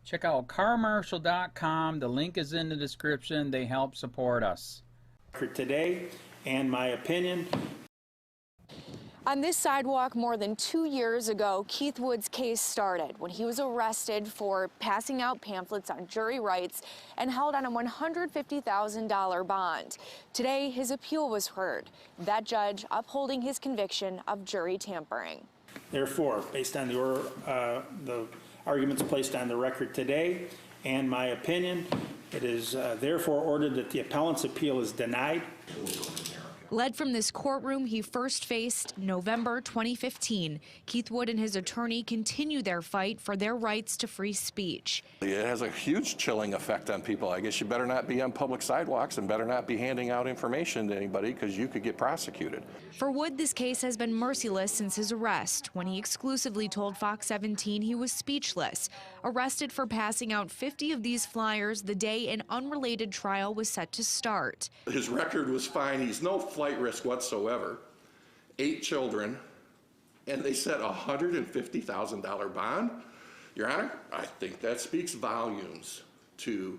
Check out carmarshal.com. The link is in the description. They help support us. For today, and my opinion. On this sidewalk more than 2 years ago, Keith Wood's case started when he was arrested for passing out pamphlets on jury rights and held on a $150,000 bond. Today, his appeal was heard, that judge upholding his conviction of jury tampering. Therefore, based on the arguments placed on the record today and my opinion, it is therefore ordered that the appellant's appeal is denied. Led from this courtroom he first faced November 2015, Keith Wood and his attorney continue their fight for their rights to free speech. It has a huge chilling effect on people. I guess you better not be on public sidewalks and better not be handing out information to anybody because you could get prosecuted. For Wood, this case has been merciless since his arrest, when he exclusively told Fox 17 he was speechless. Arrested for passing out 50 of these flyers the day an unrelated trial was set to start. His record was fine. He's no flight risk whatsoever. 8 children, and they set a $150,000 bond. Your Honor, I think that speaks volumes to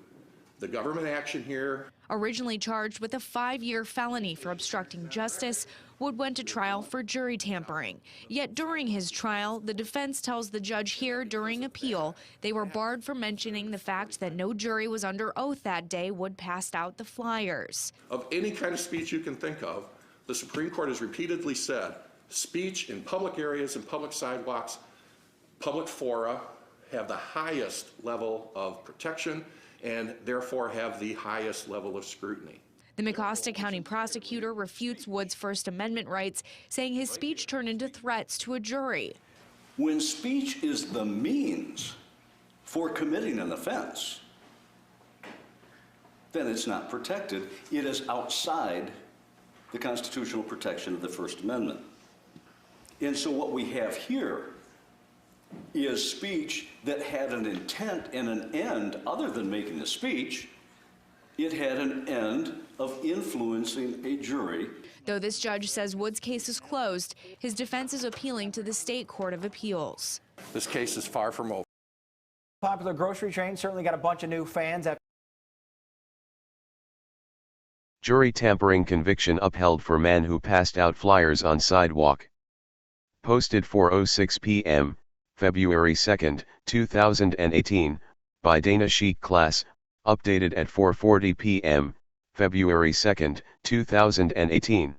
the government action here. Originally charged with a 5-year felony for obstructing justice, Wood went to trial for jury tampering. Yet during his trial, the defense tells the judge here during appeal they were barred from mentioning the fact that no jury was under oath that day Wood passed out the flyers. Of any kind of speech you can think of, the Supreme Court has repeatedly said speech in public areas and public sidewalks, public fora have the highest level of protection and therefore have the highest level of scrutiny. The Mecosta County prosecutor refutes Wood's First Amendment rights, saying his speech turned into threats to a jury. When speech is the means for committing an offense, then it's not protected. It is outside the constitutional protection of the First Amendment. And so what we have here is speech that had an intent and an end other than making a speech. It had an end of influencing a jury. Though this judge says Wood's case is closed, his defense is appealing to the State Court of Appeals. This case is far from over. Popular grocery chain certainly got a bunch of new fans. Jury tampering conviction upheld for man who passed out flyers on sidewalk. Posted 4:06 p.m., February 2, 2018, by Dana Chic Class, updated at 4:40 p.m., February 2, 2018.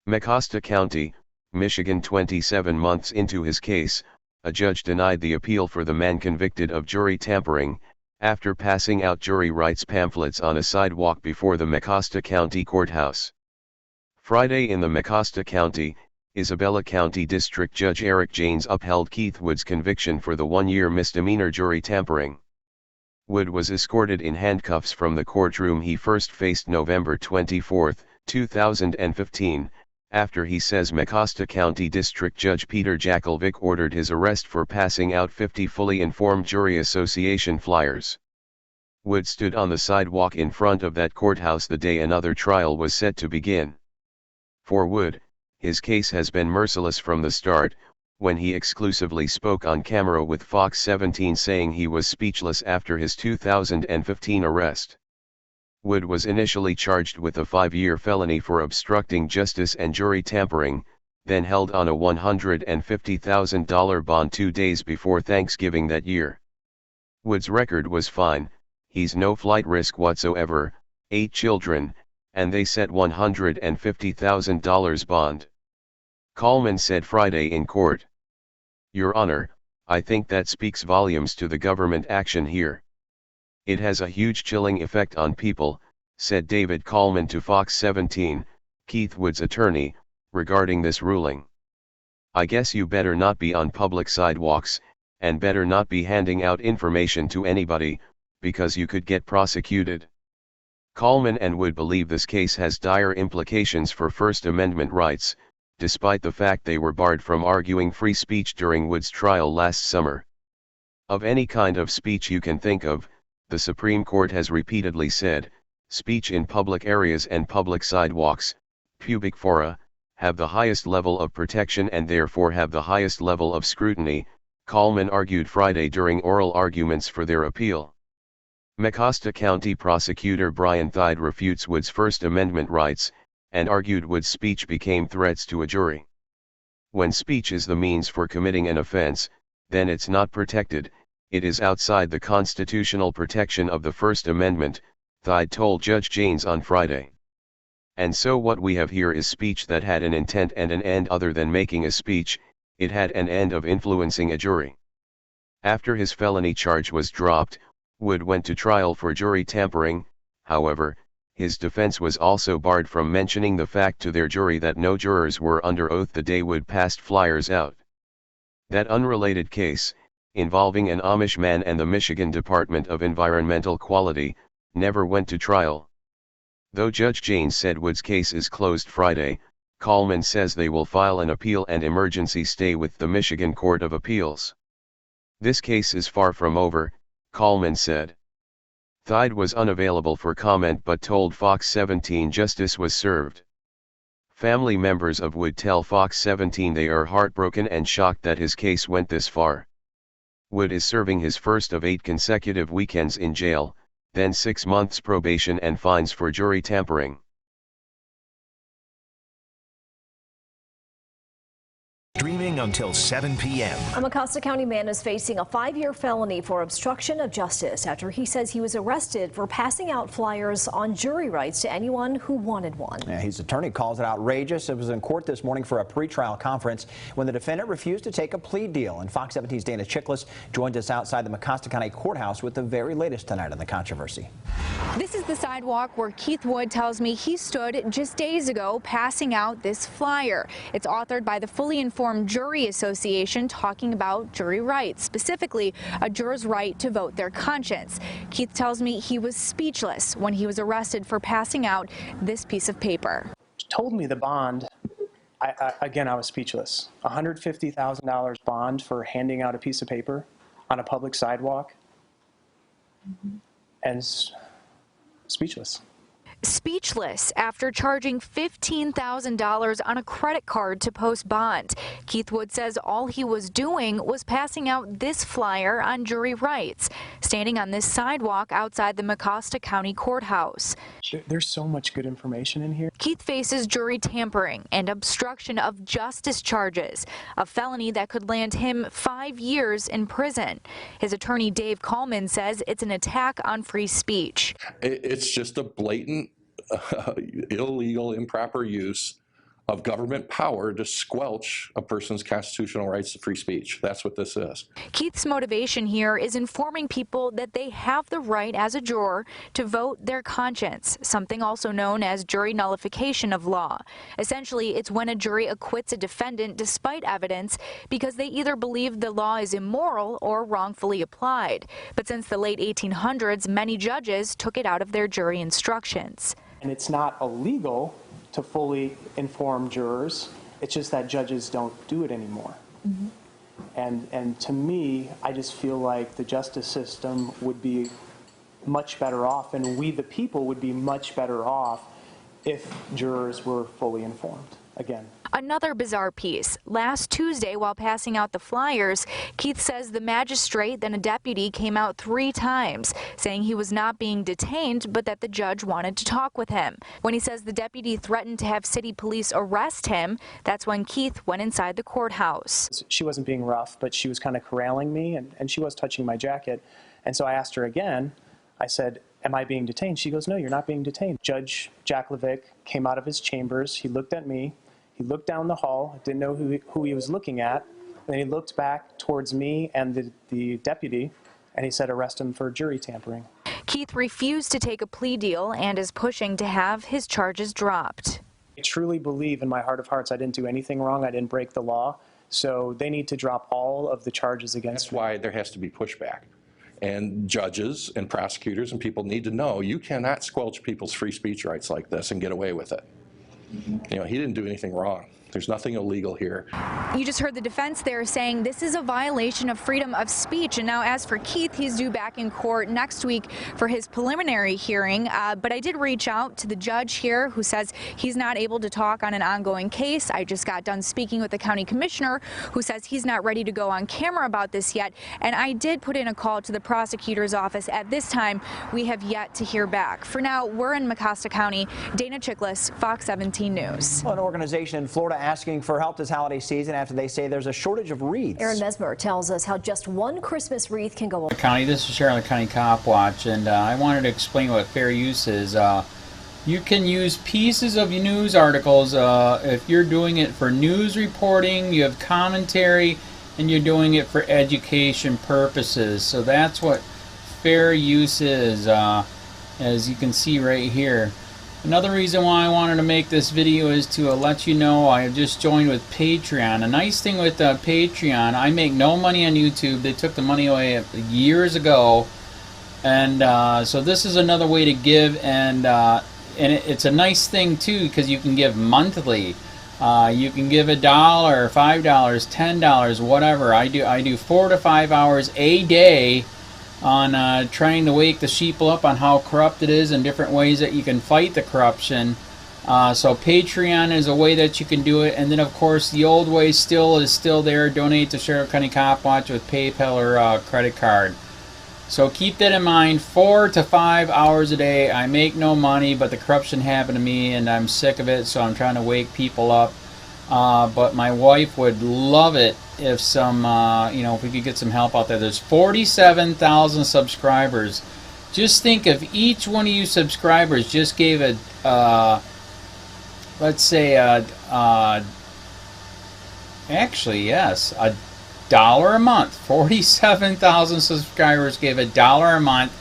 Mecosta County, Michigan. 27 months into his case, a judge denied the appeal for the man convicted of jury tampering, after passing out jury rights pamphlets on a sidewalk before the Mecosta County Courthouse. Friday in the Mecosta County, Isabella County District Judge Eric Janes upheld Keith Wood's conviction for the 1-year misdemeanor jury tampering. Wood was escorted in handcuffs from the courtroom he first faced November 24, 2015, after he says Mecosta County District Judge Peter Jakelvik ordered his arrest for passing out 50 fully informed jury association flyers. Wood stood on the sidewalk in front of that courthouse the day another trial was set to begin. For Wood, his case has been merciless from the start, when he exclusively spoke on camera with Fox 17 saying he was speechless after his 2015 arrest. Wood was initially charged with a 5-year felony for obstructing justice and jury tampering, then held on a $150,000 bond 2 days before Thanksgiving that year. Wood's record was fine, he's no flight risk whatsoever, 8 children, and they set $150,000 bond. Coleman said Friday in court. Your Honor, I think that speaks volumes to the government action here. It has a huge chilling effect on people, said David Coleman to Fox 17, Keith Wood's attorney, regarding this ruling. I guess you better not be on public sidewalks, and better not be handing out information to anybody, because you could get prosecuted. Coleman and Wood believe this case has dire implications for First Amendment rights, despite the fact they were barred from arguing free speech during Wood's trial last summer. Of any kind of speech you can think of, the Supreme Court has repeatedly said, speech in public areas and public sidewalks, public fora, have the highest level of protection and therefore have the highest level of scrutiny, Coleman argued Friday during oral arguments for their appeal. Mecosta County Prosecutor Brian Thide refutes Wood's First Amendment rights, and argued Wood's speech became threats to a jury. When speech is the means for committing an offense, then it's not protected, it is outside the constitutional protection of the First Amendment, Thide told Judge Janes on Friday. And so what we have here is speech that had an intent and an end other than making a speech, it had an end of influencing a jury. After his felony charge was dropped, Wood went to trial for jury tampering. However, his defense was also barred from mentioning the fact to their jury that no jurors were under oath the day Wood passed flyers out. That unrelated case, involving an Amish man and the Michigan Department of Environmental Quality, never went to trial. Though Judge Janes said Wood's case is closed Friday, Coleman says they will file an appeal and emergency stay with the Michigan Court of Appeals. This case is far from over, Coleman said. Thide was unavailable for comment but told Fox 17 justice was served. Family members of Wood tell Fox 17 they are heartbroken and shocked that his case went this far. Wood is serving his first of 8 consecutive weekends in jail, then 6 months probation and fines for jury tampering. Streaming until 7 p.m. A Mecosta County man is facing a 5-year felony for obstruction of justice after he says he was arrested for passing out flyers on jury rights to anyone who wanted one. Yeah, his attorney calls it outrageous. It was in court this morning for a pretrial conference when the defendant refused to take a plea deal. And Fox 17's Dana Chiklis joins us outside the Mecosta County Courthouse with the very latest tonight on the controversy. This is the sidewalk where Keith Wood tells me he stood just days ago passing out this flyer. It's authored by the Fully Informed Jury Association, talking about jury rights, specifically a juror's right to vote their conscience. Keith tells me he was speechless when he was arrested for passing out this piece of paper. Told me the bond, again, I was speechless. $150,000 bond for handing out a piece of paper on a public sidewalk, and speechless. Speechless after charging $15,000 on a credit card to post bond. Keith Wood says all he was doing was passing out this flyer on jury rights, standing on this sidewalk outside the Mecosta County Courthouse. There's so much good information in here. Keith faces jury tampering and obstruction of justice charges, a felony that could land him 5 years in prison. His attorney Dave Coleman says it's an attack on free speech. It's just a blatant, illegal, improper use of government power to squelch a person's constitutional rights to free speech. That's what this is. Keith's motivation here is informing people that they have the right as a juror to vote their conscience, something also known as jury nullification of law. Essentially, it's when a jury acquits a defendant despite evidence because they either believe the law is immoral or wrongfully applied. But since the late 1800s, many judges took it out of their jury instructions. And it's not illegal to fully inform jurors. It's just that judges don't do it anymore. And to me, I just feel like the justice system would be much better off, and we the people would be much better off if jurors were fully informed again. Another bizarre piece. Last Tuesday, while passing out the flyers, Keith says the magistrate, then a deputy, came out 3 times, saying he was not being detained, but that the judge wanted to talk with him. When he says the deputy threatened to have city police arrest him, that's when Keith went inside the courthouse. She wasn't being rough, but she was kind of corralling me, and she was touching my jacket. And so I asked her again, I said, "Am I being detained?" She goes, "No, you're not being detained." Judge Jack Levick came out of his chambers. He looked at me. He looked down the hall, didn't know who he was looking at, and then he looked back towards me and the deputy, and he said, "Arrest him for jury tampering." Keith refused to take a plea deal and is pushing to have his charges dropped. I truly believe in my heart of hearts I didn't do anything wrong. I didn't break the law, so they need to drop all of the charges against me. That's why there has to be pushback. And judges and prosecutors and people need to know you cannot squelch people's free speech rights like this and get away with it. You know, he didn't do anything wrong. There's nothing illegal here. You just heard the defense there saying this is a violation of freedom of speech. And now as for Keith, he's due back in court next week for his preliminary hearing. But I did reach out to the judge here who says he's not able to talk on an ongoing case. I just got done speaking with the county commissioner who says he's not ready to go on camera about this yet. And I did put in a call to the prosecutor's office. At this time, we have yet to hear back. For now, we're in Mecosta County. Dana Chiklis, Fox 17 News. Well, an organization in Florida asking for help this holiday season after they say there's a shortage of wreaths. Aaron Mesmer tells us how just one Christmas wreath can go. County, this is Charlotte County COPWATCH, and I wanted to explain what fair use is. You can use pieces of news articles if you're doing it for news reporting, you have commentary, and you're doing it for education purposes. So that's what fair use is, as you can see right here. Another reason why I wanted to make this video is to let you know I have just joined with Patreon. A nice thing with Patreon, I make no money on YouTube. They took the money away years ago, and so this is another way to give, and it's a nice thing too because you can give monthly. You can give $1, $5, $10, whatever. I do 4 to 5 hours a day on trying to wake the sheep up on how corrupt it is and different ways that you can fight the corruption. So Patreon is a way that you can do it, and then of course the old way is still there. Donate to Charlotte County COPWATCH with PayPal or credit card. So keep that in mind. 4 to 5 hours a day. I make no money, but the corruption happened to me and I'm sick of it, so I'm trying to wake people up. But my wife would love it if some, if we could get some help out there. There's 47,000 subscribers. Just think if each one of you subscribers just gave let's say, actually, yes, $1 a month. 47,000 subscribers gave $1 a month.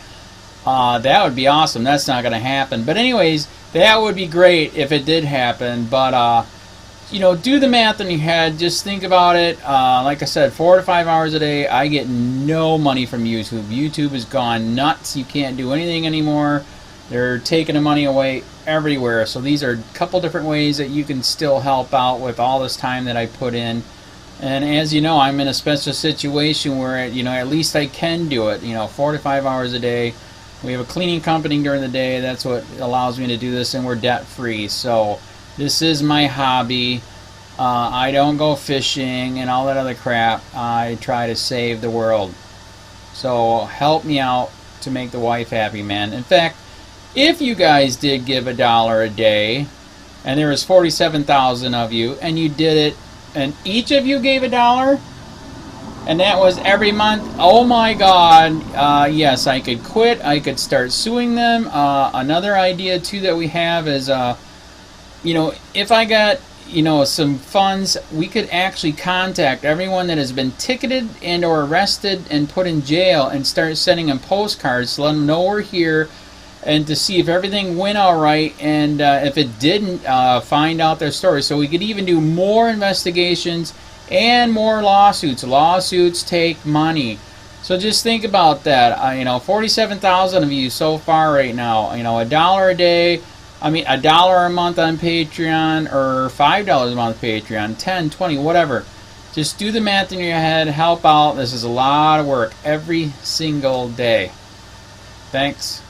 That would be awesome. That's not going to happen. But anyways, that would be great if it did happen. But, do the math in your head. Just think about it. Like I said, 4 to 5 hours a day. I get no money from YouTube. YouTube has gone nuts. You can't do anything anymore. They're taking the money away everywhere. So these are a couple different ways that you can still help out with all this time that I put in. And as you know, I'm in a special situation where, at least I can do it. 4 to 5 hours a day. We have a cleaning company during the day. That's what allows me to do this, and we're debt free. So this is my hobby. I don't go fishing and all that other crap. I try to save the world. So help me out to make the wife happy, man. In fact, if you guys did give $1 a day, and there was 47,000 of you, and you did it, and each of you gave $1, and that was every month, oh my God, yes, I could quit. I could start suing them. Another idea too that we have is, if I got, some funds, we could actually contact everyone that has been ticketed and or arrested and put in jail and start sending them postcards to let them know we're here, and to see if everything went all right, and if it didn't, find out their story. So we could even do more investigations and more lawsuits. Lawsuits take money. So just think about that. 47,000 of you so far right now. $1 a day. $1 a month on Patreon, or $5 a month Patreon, 10, 20, whatever. Just do the math in your head. Help out. This is a lot of work every single day. Thanks.